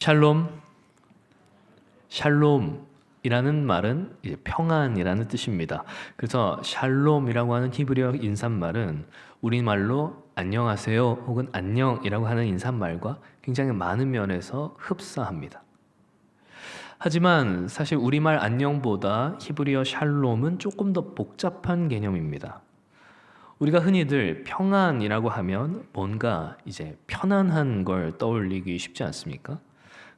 샬롬, 샬롬이라는 말은 이제 평안이라는 뜻입니다. 그래서 샬롬이라고 하는 히브리어 인사말은 우리말로 안녕하세요 혹은 안녕이라고 하는 인사말과 굉장히 많은 면에서 흡사합니다. 하지만 사실 우리말 안녕보다 히브리어 샬롬은 조금 더 복잡한 개념입니다. 우리가 흔히들 평안이라고 하면 뭔가 이제 편안한 걸 떠올리기 쉽지 않습니까?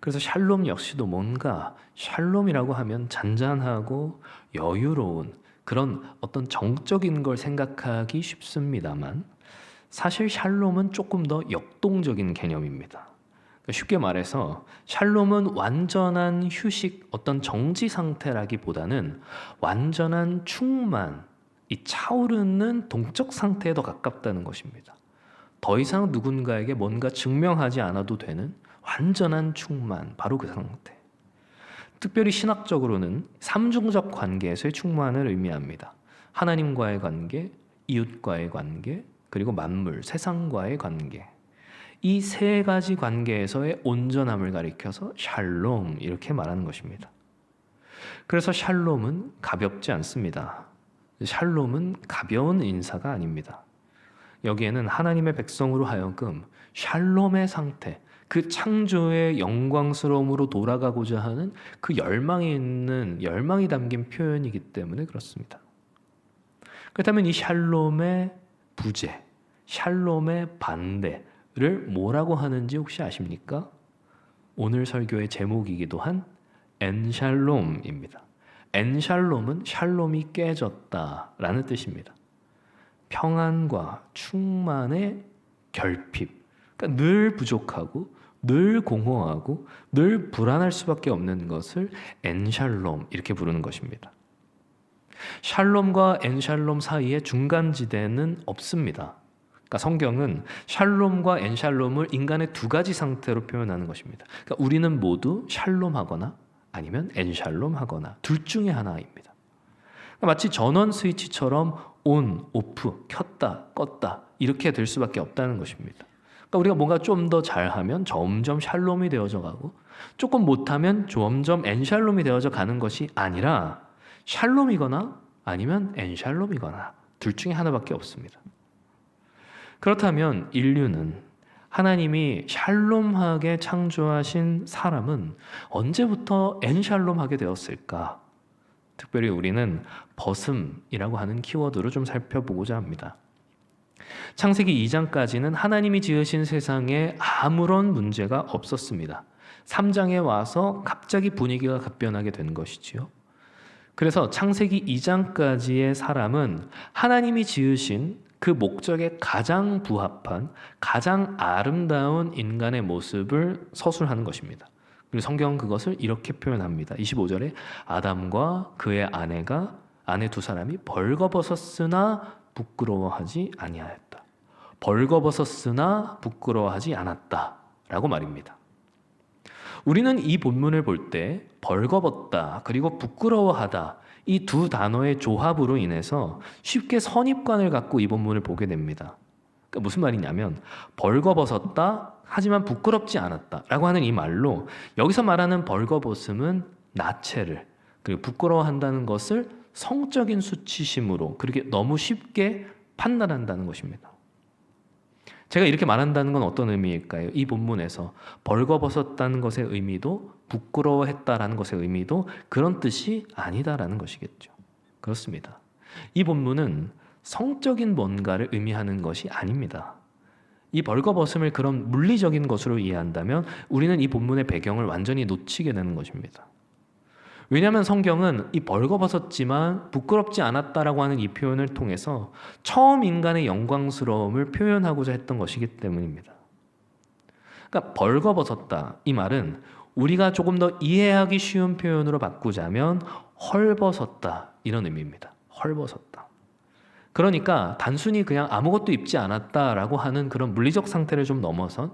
그래서 샬롬 역시도 뭔가 샬롬이라고 하면 잔잔하고 여유로운 그런 어떤 정적인 걸 생각하기 쉽습니다만 사실 샬롬은 조금 더 역동적인 개념입니다. 그러니까 쉽게 말해서 샬롬은 완전한 휴식, 어떤 정지 상태라기보다는 완전한 충만, 이 차오르는 동적 상태에 더 가깝다는 것입니다. 더 이상 누군가에게 뭔가 증명하지 않아도 되는 완전한 충만, 바로 그 상태. 특별히 신학적으로는 삼중적 관계에서의 충만을 의미합니다. 하나님과의 관계, 이웃과의 관계, 그리고 만물, 세상과의 관계. 이 세 가지 관계에서의 온전함을 가리켜서 샬롬 이렇게 말하는 것입니다. 그래서 샬롬은 가볍지 않습니다. 샬롬은 가벼운 인사가 아닙니다. 여기에는 하나님의 백성으로 하여금 샬롬의 상태, 그 창조의 영광스러움으로 돌아가고자 하는 그 열망이 담긴 표현이기 때문에 그렇습니다. 그렇다면 이 샬롬의 부재, 샬롬의 반대를 뭐라고 하는지 혹시 아십니까? 오늘 설교의 제목이기도 한 엔샬롬입니다. 엔샬롬은 샬롬이 깨졌다라는 뜻입니다. 평안과 충만의 결핍, 그러니까 늘 부족하고 늘 공허하고 늘 불안할 수밖에 없는 것을 엔샬롬 이렇게 부르는 것입니다. 샬롬과 엔샬롬 사이에 중간지대는 없습니다. 그러니까 성경은 샬롬과 엔샬롬을 인간의 두 가지 상태로 표현하는 것입니다. 그러니까 우리는 모두 샬롬하거나 아니면 엔샬롬하거나 둘 중에 하나입니다. 그러니까 마치 전원 스위치처럼 온, 오프, 켰다, 껐다 이렇게 될 수밖에 없다는 것입니다. 그러니까 우리가 뭔가 좀 더 잘하면 점점 샬롬이 되어져 가고 조금 못하면 점점 엔샬롬이 되어져 가는 것이 아니라 샬롬이거나 아니면 엔샬롬이거나 둘 중에 하나밖에 없습니다. 그렇다면 인류는 하나님이 샬롬하게 창조하신 사람은 언제부터 엔샬롬하게 되었을까? 특별히 우리는 벗음이라고 하는 키워드로 좀 살펴보고자 합니다. 창세기 2장까지는 하나님이 지으신 세상에 아무런 문제가 없었습니다. 3장에 와서 갑자기 분위기가 급변하게 된 것이지요. 그래서 창세기 2장까지의 사람은 하나님이 지으신 그 목적에 가장 부합한 가장 아름다운 인간의 모습을 서술하는 것입니다. 그리고 성경은 그것을 이렇게 표현합니다. 25절에 아담과 그의 아내 두 사람이 벌거벗었으나 부끄러워하지 아니하였다. 벌거벗었으나 부끄러워하지 않았다 라고 말입니다. 우리는 이 본문을 볼 때 벌거벗다 그리고 부끄러워하다 이 두 단어의 조합으로 인해서 쉽게 선입관을 갖고 이 본문을 보게 됩니다. 그러니까 무슨 말이냐면 벌거벗었다 하지만 부끄럽지 않았다 라고 하는 이 말로 여기서 말하는 벌거벗음은 나체를 그리고 부끄러워한다는 것을 성적인 수치심으로 그렇게 너무 쉽게 판단한다는 것입니다. 제가 이렇게 말한다는 건 어떤 의미일까요? 이 본문에서 벌거벗었다는 것의 의미도 부끄러워했다라는 것의 의미도 그런 뜻이 아니다라는 것이겠죠. 그렇습니다. 이 본문은 성적인 뭔가를 의미하는 것이 아닙니다. 이 벌거벗음을 그런 물리적인 것으로 이해한다면 우리는 이 본문의 배경을 완전히 놓치게 되는 것입니다. 왜냐하면 성경은 이 벌거벗었지만 부끄럽지 않았다라고 하는 이 표현을 통해서 처음 인간의 영광스러움을 표현하고자 했던 것이기 때문입니다. 그러니까 벌거벗었다 이 말은 우리가 조금 더 이해하기 쉬운 표현으로 바꾸자면 헐벗었다 이런 의미입니다. 헐벗었다. 그러니까 단순히 그냥 아무것도 입지 않았다라고 하는 그런 물리적 상태를 좀 넘어선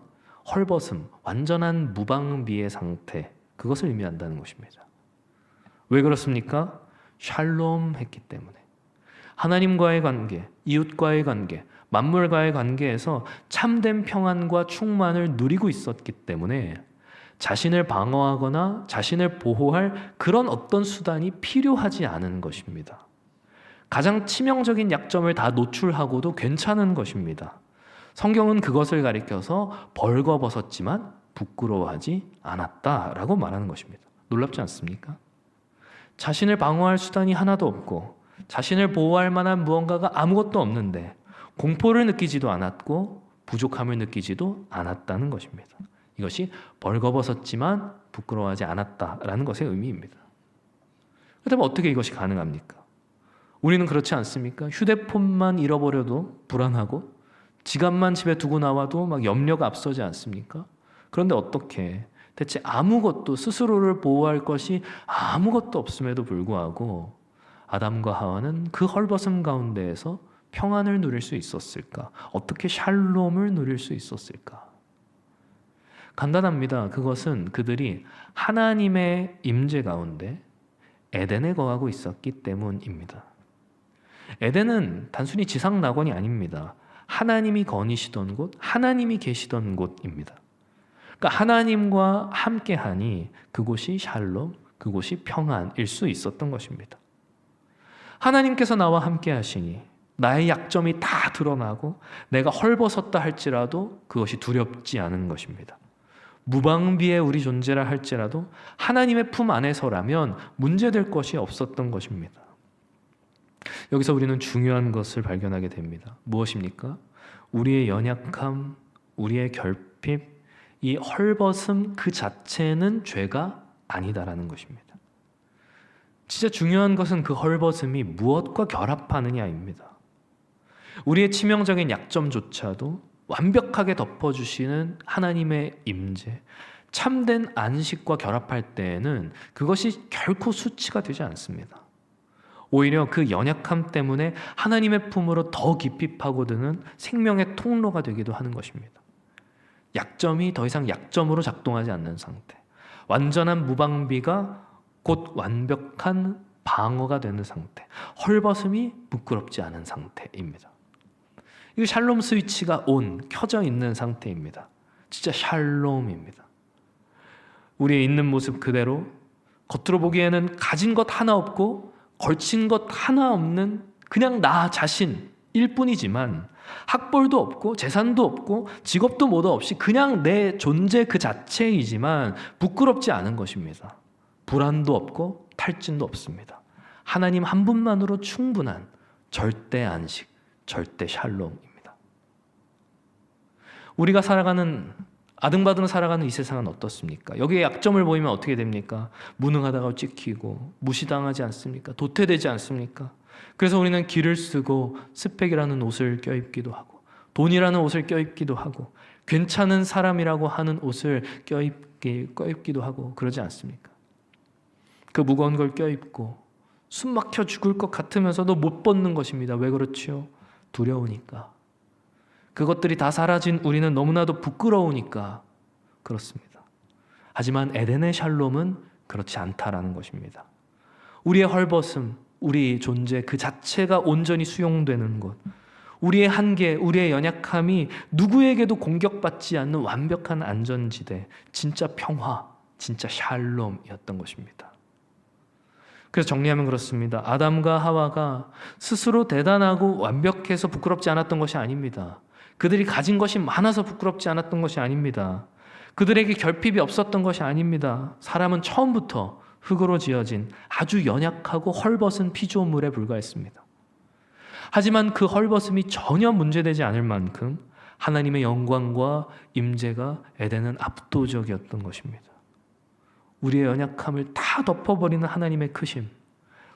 헐벗음, 완전한 무방비의 상태 그것을 의미한다는 것입니다. 왜 그렇습니까? 샬롬 했기 때문에. 하나님과의 관계, 이웃과의 관계, 만물과의 관계에서 참된 평안과 충만을 누리고 있었기 때문에 자신을 방어하거나 자신을 보호할 그런 어떤 수단이 필요하지 않은 것입니다. 가장 치명적인 약점을 다 노출하고도 괜찮은 것입니다. 성경은 그것을 가리켜서 벌거벗었지만 부끄러워하지 않았다라고 말하는 것입니다. 놀랍지 않습니까? 자신을 방어할 수단이 하나도 없고 자신을 보호할 만한 무언가가 아무것도 없는데 공포를 느끼지도 않았고 부족함을 느끼지도 않았다는 것입니다. 이것이 벌거벗었지만 부끄러워하지 않았다라는 것의 의미입니다. 그렇다면 어떻게 이것이 가능합니까? 우리는 그렇지 않습니까? 휴대폰만 잃어버려도 불안하고 지갑만 집에 두고 나와도 막 염려가 앞서지 않습니까? 그런데 어떻게 대체 아무것도 스스로를 보호할 것이 아무것도 없음에도 불구하고 아담과 하와는 그 헐벗음 가운데에서 평안을 누릴 수 있었을까? 어떻게 샬롬을 누릴 수 있었을까? 간단합니다. 그것은 그들이 하나님의 임재 가운데 에덴에 거하고 있었기 때문입니다. 에덴은 단순히 지상 낙원이 아닙니다. 하나님이 거니시던 곳, 하나님이 계시던 곳입니다. 그러니까 하나님과 함께하니 그곳이 샬롬, 그곳이 평안일 수 있었던 것입니다. 하나님께서 나와 함께 하시니 나의 약점이 다 드러나고 내가 헐벗었다 할지라도 그것이 두렵지 않은 것입니다. 무방비의 우리 존재라 할지라도 하나님의 품 안에서라면 문제될 것이 없었던 것입니다. 여기서 우리는 중요한 것을 발견하게 됩니다. 무엇입니까? 우리의 연약함, 우리의 결핍, 이 헐벗음 그 자체는 죄가 아니다라는 것입니다. 진짜 중요한 것은 그 헐벗음이 무엇과 결합하느냐입니다. 우리의 치명적인 약점조차도 완벽하게 덮어주시는 하나님의 임재, 참된 안식과 결합할 때에는 그것이 결코 수치가 되지 않습니다. 오히려 그 연약함 때문에 하나님의 품으로 더 깊이 파고드는 생명의 통로가 되기도 하는 것입니다. 약점이 더 이상 약점으로 작동하지 않는 상태, 완전한 무방비가 곧 완벽한 방어가 되는 상태, 헐벗음이 부끄럽지 않은 상태입니다. 이 샬롬 스위치가 켜져 있는 상태입니다. 진짜 샬롬입니다. 우리의 있는 모습 그대로 겉으로 보기에는 가진 것 하나 없고 걸친 것 하나 없는 그냥 나 자신일 뿐이지만 학벌도 없고 재산도 없고 직업도 뭐도 없이 그냥 내 존재 그 자체이지만 부끄럽지 않은 것입니다. 불안도 없고 탈진도 없습니다. 하나님 한 분만으로 충분한 절대 안식, 절대 샬롬입니다. 우리가 아등바등 살아가는 이 세상은 어떻습니까? 여기에 약점을 보이면 어떻게 됩니까? 무능하다가 찍히고 무시당하지 않습니까? 도태되지 않습니까? 그래서 우리는 기를 쓰고 스펙이라는 옷을 껴입기도 하고 돈이라는 옷을 껴입기도 하고 괜찮은 사람이라고 하는 옷을 껴입기도 하고 그러지 않습니까? 그 무거운 걸 껴입고 숨 막혀 죽을 것 같으면서도 못 벗는 것입니다. 왜 그렇지요? 두려우니까. 그것들이 다 사라진 우리는 너무나도 부끄러우니까 그렇습니다. 하지만 에덴의 샬롬은 그렇지 않다라는 것입니다. 우리의 헐벗음, 우리 존재 그 자체가 온전히 수용되는 곳, 우리의 한계, 우리의 연약함이 누구에게도 공격받지 않는 완벽한 안전지대, 진짜 평화, 진짜 샬롬이었던 것입니다. 그래서 정리하면 그렇습니다. 아담과 하와가 스스로 대단하고 완벽해서 부끄럽지 않았던 것이 아닙니다. 그들이 가진 것이 많아서 부끄럽지 않았던 것이 아닙니다. 그들에게 결핍이 없었던 것이 아닙니다. 사람은 처음부터 흙으로 지어진 아주 연약하고 헐벗은 피조물에 불과했습니다. 하지만 그 헐벗음이 전혀 문제되지 않을 만큼 하나님의 영광과 임재가 에덴은 압도적이었던 것입니다. 우리의 연약함을 다 덮어버리는 하나님의 크심,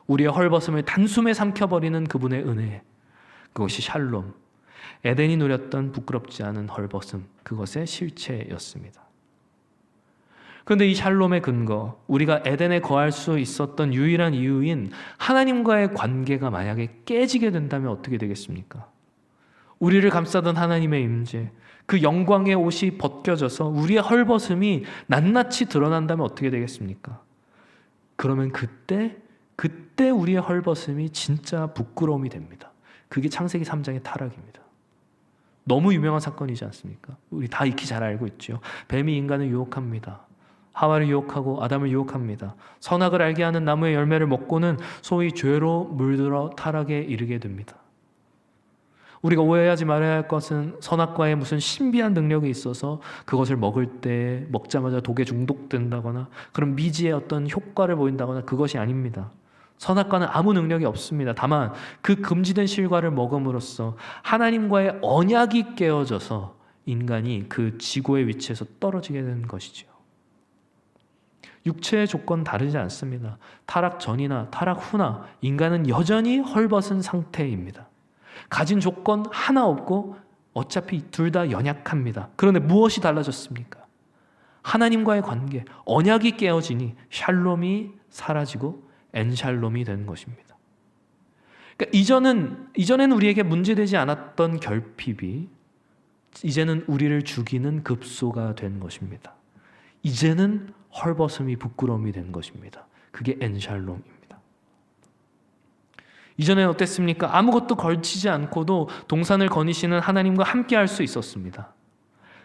우리의 헐벗음을 단숨에 삼켜버리는 그분의 은혜, 그것이 샬롬, 에덴이 누렸던 부끄럽지 않은 헐벗음, 그것의 실체였습니다. 그런데 이 샬롬의 근거, 우리가 에덴에 거할 수 있었던 유일한 이유인 하나님과의 관계가 만약에 깨지게 된다면 어떻게 되겠습니까? 우리를 감싸던 하나님의 임재, 그 영광의 옷이 벗겨져서 우리의 헐벗음이 낱낱이 드러난다면 어떻게 되겠습니까? 그러면 그때 우리의 헐벗음이 진짜 부끄러움이 됩니다. 그게 창세기 3장의 타락입니다. 너무 유명한 사건이지 않습니까? 우리 다 익히 잘 알고 있죠. 뱀이 인간을 유혹합니다. 하와를 유혹하고 아담을 유혹합니다. 선악을 알게 하는 나무의 열매를 먹고는 소위 죄로 물들어 타락에 이르게 됩니다. 우리가 오해하지 말아야 할 것은 선악과에 무슨 신비한 능력이 있어서 그것을 먹을 때 먹자마자 독에 중독된다거나 그런 미지의 어떤 효과를 보인다거나 그것이 아닙니다. 선악과는 아무 능력이 없습니다. 다만 그 금지된 실과를 먹음으로써 하나님과의 언약이 깨어져서 인간이 그 지고의 위치에서 떨어지게 되는 것이죠. 육체의 조건 다르지 않습니다. 타락 전이나 타락 후나 인간은 여전히 헐벗은 상태입니다. 가진 조건 하나 없고 어차피 둘 다 연약합니다. 그런데 무엇이 달라졌습니까? 하나님과의 관계, 언약이 깨어지니 샬롬이 사라지고 엔샬롬이 되는 것입니다. 그러니까 이전에는 우리에게 문제되지 않았던 결핍이 이제는 우리를 죽이는 급소가 된 것입니다. 이제는 헐벗음이 부끄러움이 된 것입니다. 그게 엔샬롬입니다. 이전에는 어땠습니까? 아무것도 걸치지 않고도 동산을 거니시는 하나님과 함께 할 수 있었습니다.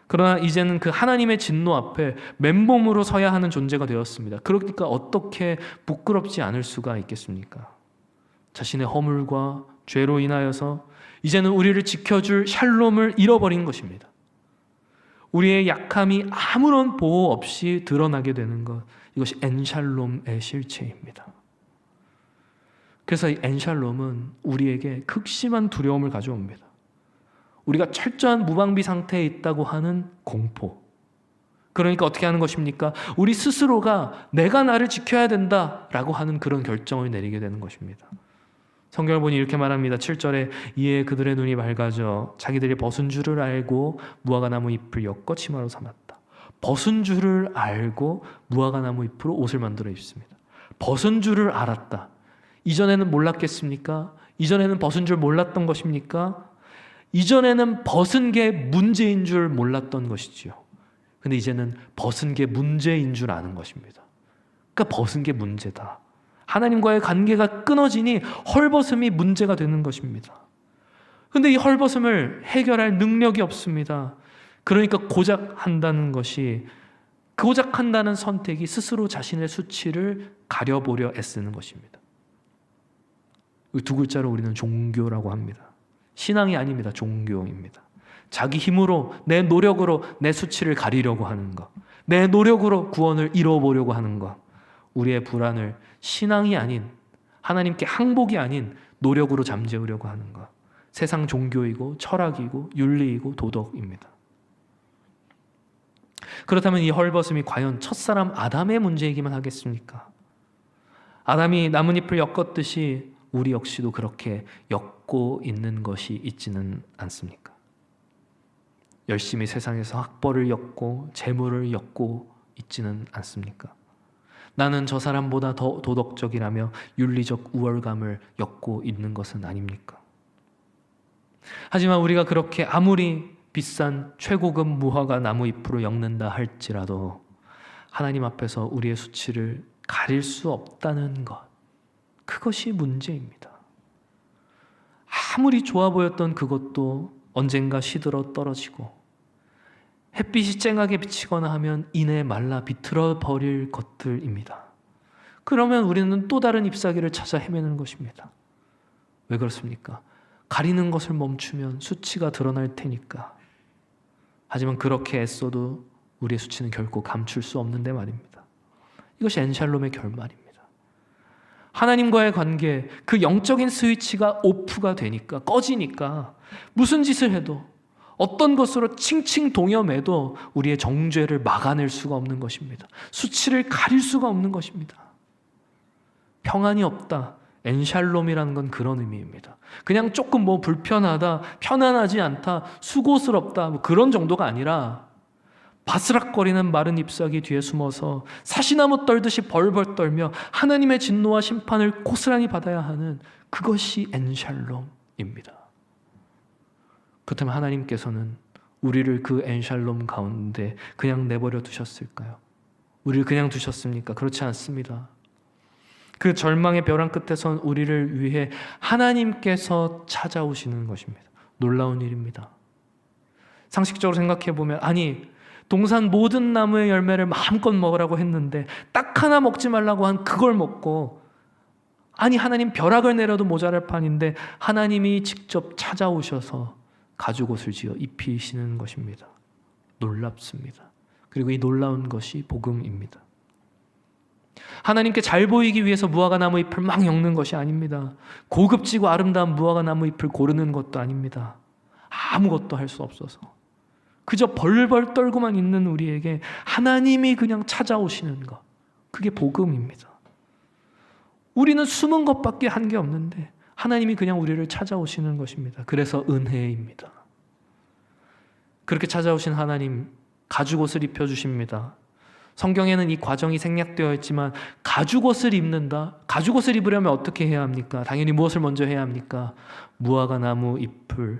그러나 이제는 그 하나님의 진노 앞에 맨몸으로 서야 하는 존재가 되었습니다. 그러니까 어떻게 부끄럽지 않을 수가 있겠습니까? 자신의 허물과 죄로 인하여서 이제는 우리를 지켜줄 샬롬을 잃어버린 것입니다. 우리의 약함이 아무런 보호 없이 드러나게 되는 것, 이것이 엔샬롬의 실체입니다. 그래서 이 엔샬롬은 우리에게 극심한 두려움을 가져옵니다. 우리가 철저한 무방비 상태에 있다고 하는 공포. 그러니까 어떻게 하는 것입니까? 우리 스스로가 내가 나를 지켜야 된다라고 하는 그런 결정을 내리게 되는 것입니다. 성경을 보니 이렇게 말합니다. 7절에 이에 그들의 눈이 밝아져 자기들이 벗은 줄을 알고 무화과나무 잎을 엮어 치마로 삼았다. 벗은 줄을 알고 무화과나무 잎으로 옷을 만들어 입습니다. 벗은 줄을 알았다. 이전에는 몰랐겠습니까? 이전에는 벗은 줄 몰랐던 것입니까? 이전에는 벗은 게 문제인 줄 몰랐던 것이지요. 근데 이제는 벗은 게 문제인 줄 아는 것입니다. 그러니까 벗은 게 문제다. 하나님과의 관계가 끊어지니 헐벗음이 문제가 되는 것입니다. 근데 이 헐벗음을 해결할 능력이 없습니다. 그러니까 고작 한다는 선택이 스스로 자신의 수치를 가려보려 애쓰는 것입니다. 이 두 글자로 우리는 종교라고 합니다. 신앙이 아닙니다. 종교입니다. 자기 힘으로, 내 노력으로 내 수치를 가리려고 하는 것, 내 노력으로 구원을 이뤄보려고 하는 것, 우리의 불안을 신앙이 아닌, 하나님께 항복이 아닌 노력으로 잠재우려고 하는 것, 세상 종교이고 철학이고 윤리이고 도덕입니다. 그렇다면 이 헐벗음이 과연 첫사람 아담의 문제이기만 하겠습니까? 아담이 나뭇잎을 엮었듯이 우리 역시도 그렇게 엮고 있는 것이 있지는 않습니까? 열심히 세상에서 학벌을 엮고 재물을 엮고 있지는 않습니까? 나는 저 사람보다 더 도덕적이라며 윤리적 우월감을 엮고 있는 것은 아닙니까? 하지만 우리가 그렇게 아무리 비싼 최고급 무화과 나무 잎으로 엮는다 할지라도 하나님 앞에서 우리의 수치를 가릴 수 없다는 것, 그것이 문제입니다. 아무리 좋아 보였던 그것도 언젠가 시들어 떨어지고 햇빛이 쨍하게 비치거나 하면 이내 말라 비틀어 버릴 것들입니다. 그러면 우리는 또 다른 잎사귀를 찾아 헤매는 것입니다. 왜 그렇습니까? 가리는 것을 멈추면 수치가 드러날 테니까. 하지만 그렇게 애써도 우리의 수치는 결코 감출 수 없는데 말입니다. 이것이 엔샬롬의 결말입니다. 하나님과의 관계, 그 영적인 스위치가 오프가 되니까, 꺼지니까 무슨 짓을 해도 어떤 것으로 칭칭 동여매도 우리의 정죄를 막아낼 수가 없는 것입니다. 수치를 가릴 수가 없는 것입니다. 평안이 없다. 엔샬롬이라는 건 그런 의미입니다. 그냥 조금 불편하다, 편안하지 않다, 수고스럽다 그런 정도가 아니라 바스락거리는 마른 잎사귀 뒤에 숨어서 사시나무 떨듯이 벌벌 떨며 하나님의 진노와 심판을 고스란히 받아야 하는 그것이 엔샬롬입니다. 그렇다면 하나님께서는 우리를 그 엔샬롬 가운데 그냥 내버려 두셨을까요? 우리를 그냥 두셨습니까? 그렇지 않습니다. 그 절망의 벼랑 끝에선 우리를 위해 하나님께서 찾아오시는 것입니다. 놀라운 일입니다. 상식적으로 생각해 보면, 아니 동산 모든 나무의 열매를 마음껏 먹으라고 했는데 딱 하나 먹지 말라고 한 그걸 먹고, 아니 하나님 벼락을 내려도 모자랄 판인데 하나님이 직접 찾아오셔서 가죽옷을 지어 입히시는 것입니다. 놀랍습니다. 그리고 이 놀라운 것이 복음입니다. 하나님께 잘 보이기 위해서 무화과 나무 잎을 막 엮는 것이 아닙니다. 고급지고 아름다운 무화과 나무 잎을 고르는 것도 아닙니다. 아무것도 할 수 없어서 그저 벌벌 떨고만 있는 우리에게 하나님이 그냥 찾아오시는 것, 그게 복음입니다. 우리는 숨은 것밖에 한 게 없는데 하나님이 그냥 우리를 찾아오시는 것입니다. 그래서 은혜입니다. 그렇게 찾아오신 하나님, 가죽옷을 입혀주십니다. 성경에는 이 과정이 생략되어 있지만 가죽옷을 입는다? 가죽옷을 입으려면 어떻게 해야 합니까? 당연히 무엇을 먼저 해야 합니까? 무화과 나무 잎으로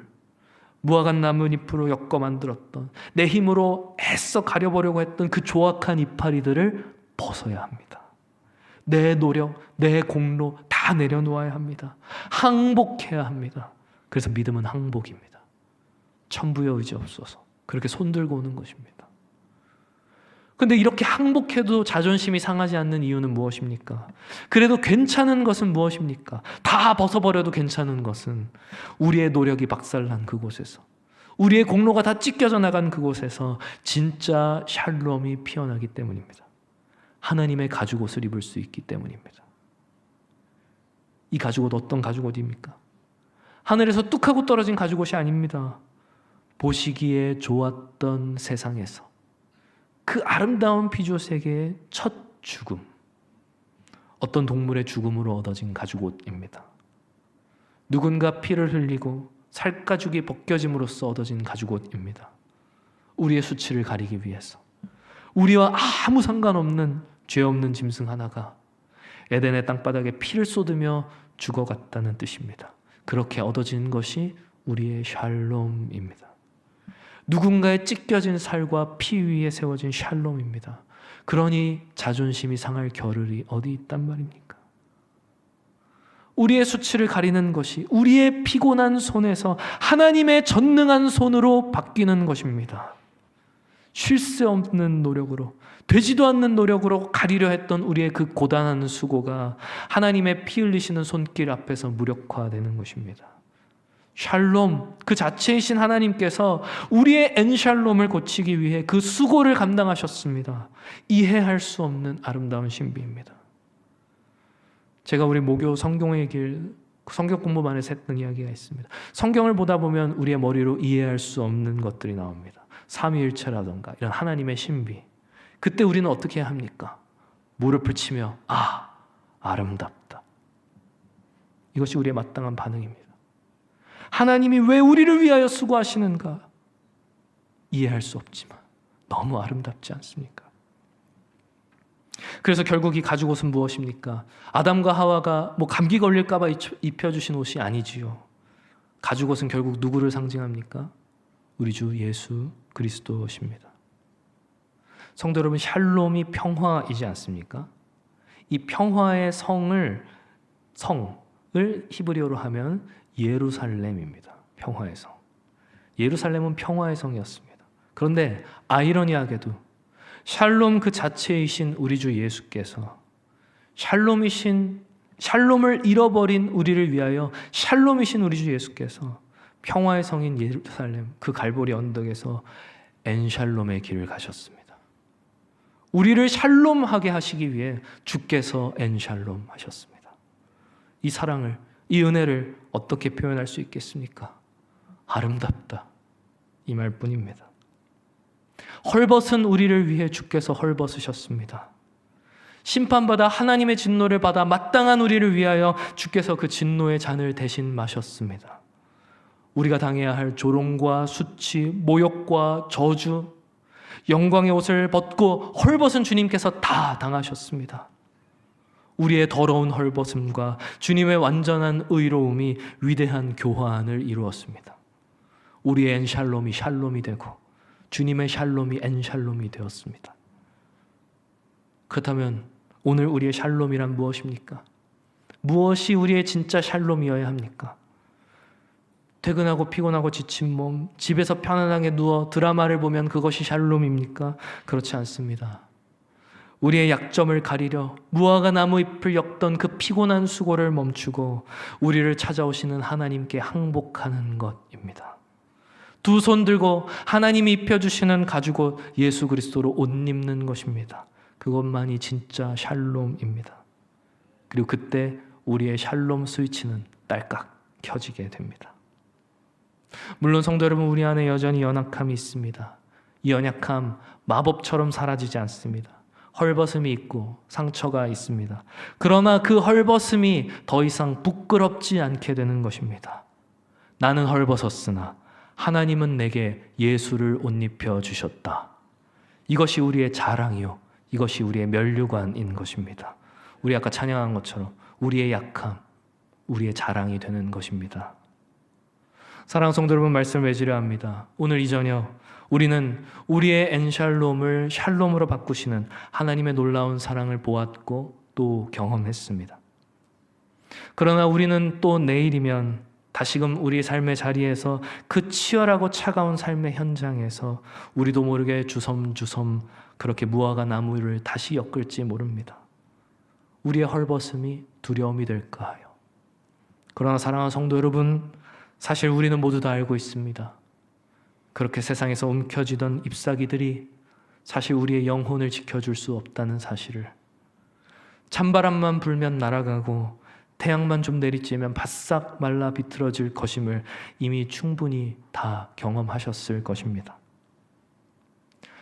엮어 만들었던, 내 힘으로 애써 가려보려고 했던 그 조악한 이파리들을 벗어야 합니다. 내 노력, 내 공로 다 내려놓아야 합니다. 항복해야 합니다. 그래서 믿음은 항복입니다. 천부여 의지 없어서 그렇게 손들고 오는 것입니다. 근데 이렇게 항복해도 자존심이 상하지 않는 이유는 무엇입니까? 그래도 괜찮은 것은 무엇입니까? 다 벗어버려도 괜찮은 것은 우리의 노력이 박살난 그곳에서, 우리의 공로가 다 찢겨져 나간 그곳에서 진짜 샬롬이 피어나기 때문입니다. 하나님의 가죽옷을 입을 수 있기 때문입니다. 이 가죽옷 어떤 가죽옷입니까? 하늘에서 뚝 하고 떨어진 가죽옷이 아닙니다. 보시기에 좋았던 세상에서 그 아름다운 피조 세계의 첫 죽음, 어떤 동물의 죽음으로 얻어진 가죽옷입니다. 누군가 피를 흘리고 살가죽이 벗겨짐으로써 얻어진 가죽옷입니다. 우리의 수치를 가리기 위해서, 우리와 아무 상관없는 죄 없는 짐승 하나가 에덴의 땅바닥에 피를 쏟으며 죽어갔다는 뜻입니다. 그렇게 얻어진 것이 우리의 샬롬입니다. 누군가의 찢겨진 살과 피 위에 세워진 샬롬입니다. 그러니 자존심이 상할 겨를이 어디 있단 말입니까? 우리의 수치를 가리는 것이 우리의 피곤한 손에서 하나님의 전능한 손으로 바뀌는 것입니다. 쉴 새 없는 노력으로, 되지도 않는 노력으로 가리려 했던 우리의 그 고단한 수고가 하나님의 피 흘리시는 손길 앞에서 무력화되는 것입니다. 샬롬, 그 자체이신 하나님께서 우리의 엔샬롬을 고치기 위해 그 수고를 감당하셨습니다. 이해할 수 없는 아름다운 신비입니다. 제가 우리 모교 성경의 길, 성경 공부반에서 했던 이야기가 있습니다. 성경을 보다 보면 우리의 머리로 이해할 수 없는 것들이 나옵니다. 삼위일체라던가 이런 하나님의 신비. 그때 우리는 어떻게 해야 합니까? 무릎을 치며 아름답다. 이것이 우리의 마땅한 반응입니다. 하나님이 왜 우리를 위하여 수고하시는가? 이해할 수 없지만 너무 아름답지 않습니까? 그래서 결국 이 가죽옷은 무엇입니까? 아담과 하와가 감기 걸릴까 봐 입혀주신 옷이 아니지요. 가죽옷은 결국 누구를 상징합니까? 우리 주 예수 그리스도십니다. 성도 여러분, 샬롬이 평화이지 않습니까? 이 평화의 성을 히브리어로 하면 예루살렘입니다. 평화의 성. 예루살렘은 평화의 성이었습니다. 그런데 아이러니하게도 샬롬 그 자체이신 우리 주 예수께서 샬롬을 잃어버린 우리를 위하여 샬롬이신 우리 주 예수께서 평화의 성인 예루살렘 그 갈보리 언덕에서 엔샬롬의 길을 가셨습니다. 우리를 샬롬하게 하시기 위해 주께서 엔샬롬 하셨습니다. 이 사랑을, 이 은혜를 어떻게 표현할 수 있겠습니까? 아름답다, 이 말뿐입니다. 헐벗은 우리를 위해 주께서 헐벗으셨습니다. 심판받아 하나님의 진노를 받아 마땅한 우리를 위하여 주께서 그 진노의 잔을 대신 마셨습니다. 우리가 당해야 할 조롱과 수치, 모욕과 저주, 영광의 옷을 벗고 헐벗은 주님께서 다 당하셨습니다. 우리의 더러운 헐벗음과 주님의 완전한 의로움이 위대한 교환을 이루었습니다. 우리의 엔샬롬이 샬롬이 되고 주님의 샬롬이 엔샬롬이 되었습니다. 그렇다면 오늘 우리의 샬롬이란 무엇입니까? 무엇이 우리의 진짜 샬롬이어야 합니까? 퇴근하고 피곤하고 지친 몸, 집에서 편안하게 누워 드라마를 보면 그것이 샬롬입니까? 그렇지 않습니다. 우리의 약점을 가리려 무화과 나무 잎을 엮던 그 피곤한 수고를 멈추고 우리를 찾아오시는 하나님께 항복하는 것입니다. 두 손 들고 하나님이 입혀주시는 가죽옷 예수 그리스도로 옷 입는 것입니다. 그것만이 진짜 샬롬입니다. 그리고 그때 우리의 샬롬 스위치는 딸깍 켜지게 됩니다. 물론 성도 여러분, 우리 안에 여전히 연약함이 있습니다. 이 연약함 마법처럼 사라지지 않습니다. 헐벗음이 있고 상처가 있습니다. 그러나 그 헐벗음이 더 이상 부끄럽지 않게 되는 것입니다. 나는 헐벗었으나 하나님은 내게 예수를 옷 입혀 주셨다. 이것이 우리의 자랑이요, 이것이 우리의 면류관인 것입니다. 우리 아까 찬양한 것처럼 우리의 약함, 우리의 자랑이 되는 것입니다. 사랑하는 성도 여러분, 말씀을 맺으려 합니다. 오늘 이 저녁 우리는 우리의 엔샬롬을 샬롬으로 바꾸시는 하나님의 놀라운 사랑을 보았고 또 경험했습니다. 그러나 우리는 또 내일이면 다시금 우리 삶의 자리에서 그 치열하고 차가운 삶의 현장에서 우리도 모르게 주섬주섬 그렇게 무화과 나무를 다시 엮을지 모릅니다. 우리의 헐벗음이 두려움이 될까 하여. 그러나 사랑하는 성도 여러분, 사실 우리는 모두 다 알고 있습니다. 그렇게 세상에서 움켜쥐던 잎사귀들이 사실 우리의 영혼을 지켜줄 수 없다는 사실을, 찬바람만 불면 날아가고 태양만 좀 내리쬐면 바싹 말라 비틀어질 것임을 이미 충분히 다 경험하셨을 것입니다.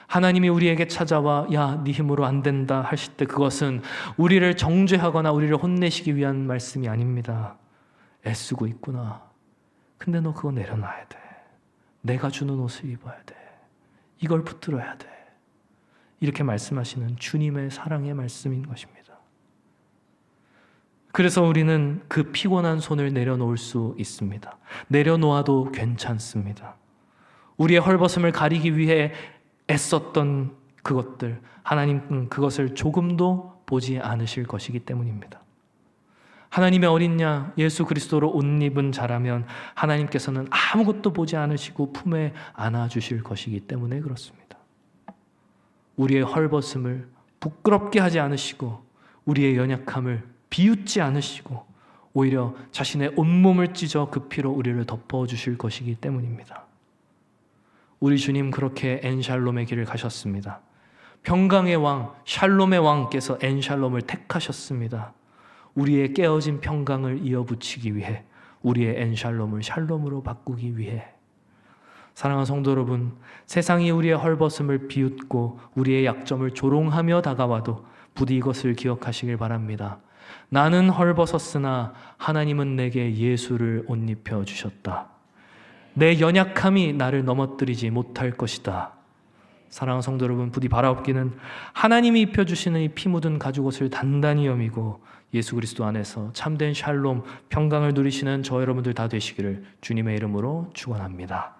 하나님이 우리에게 찾아와 야, 네 힘으로 안 된다 하실 때 그것은 우리를 정죄하거나 우리를 혼내시기 위한 말씀이 아닙니다. 애쓰고 있구나. 근데 너 그거 내려놔야 돼. 내가 주는 옷을 입어야 돼. 이걸 붙들어야 돼. 이렇게 말씀하시는 주님의 사랑의 말씀인 것입니다. 그래서 우리는 그 피곤한 손을 내려놓을 수 있습니다. 내려놓아도 괜찮습니다. 우리의 헐벗음을 가리기 위해 애썼던 그것들, 하나님은 그것을 조금도 보지 않으실 것이기 때문입니다. 하나님의 어린 양 예수 그리스도로 옷 입은 자라면 하나님께서는 아무것도 보지 않으시고 품에 안아주실 것이기 때문에 그렇습니다. 우리의 헐벗음을 부끄럽게 하지 않으시고 우리의 연약함을 비웃지 않으시고 오히려 자신의 온몸을 찢어 그 피로 우리를 덮어주실 것이기 때문입니다. 우리 주님 그렇게 엔샬롬의 길을 가셨습니다. 평강의 왕, 샬롬의 왕께서 엔샬롬을 택하셨습니다. 우리의 깨어진 평강을 이어붙이기 위해, 우리의 엔샬롬을 샬롬으로 바꾸기 위해. 사랑하는 성도 여러분, 세상이 우리의 헐벗음을 비웃고 우리의 약점을 조롱하며 다가와도 부디 이것을 기억하시길 바랍니다. 나는 헐벗었으나 하나님은 내게 예수를 옷 입혀 주셨다. 내 연약함이 나를 넘어뜨리지 못할 것이다. 사랑하는 성도 여러분, 부디 바라옵기는 하나님이 입혀주시는 이 피 묻은 가죽옷을 단단히 여미고 예수 그리스도 안에서 참된 샬롬, 평강을 누리시는 저 여러분들 다 되시기를 주님의 이름으로 축원합니다.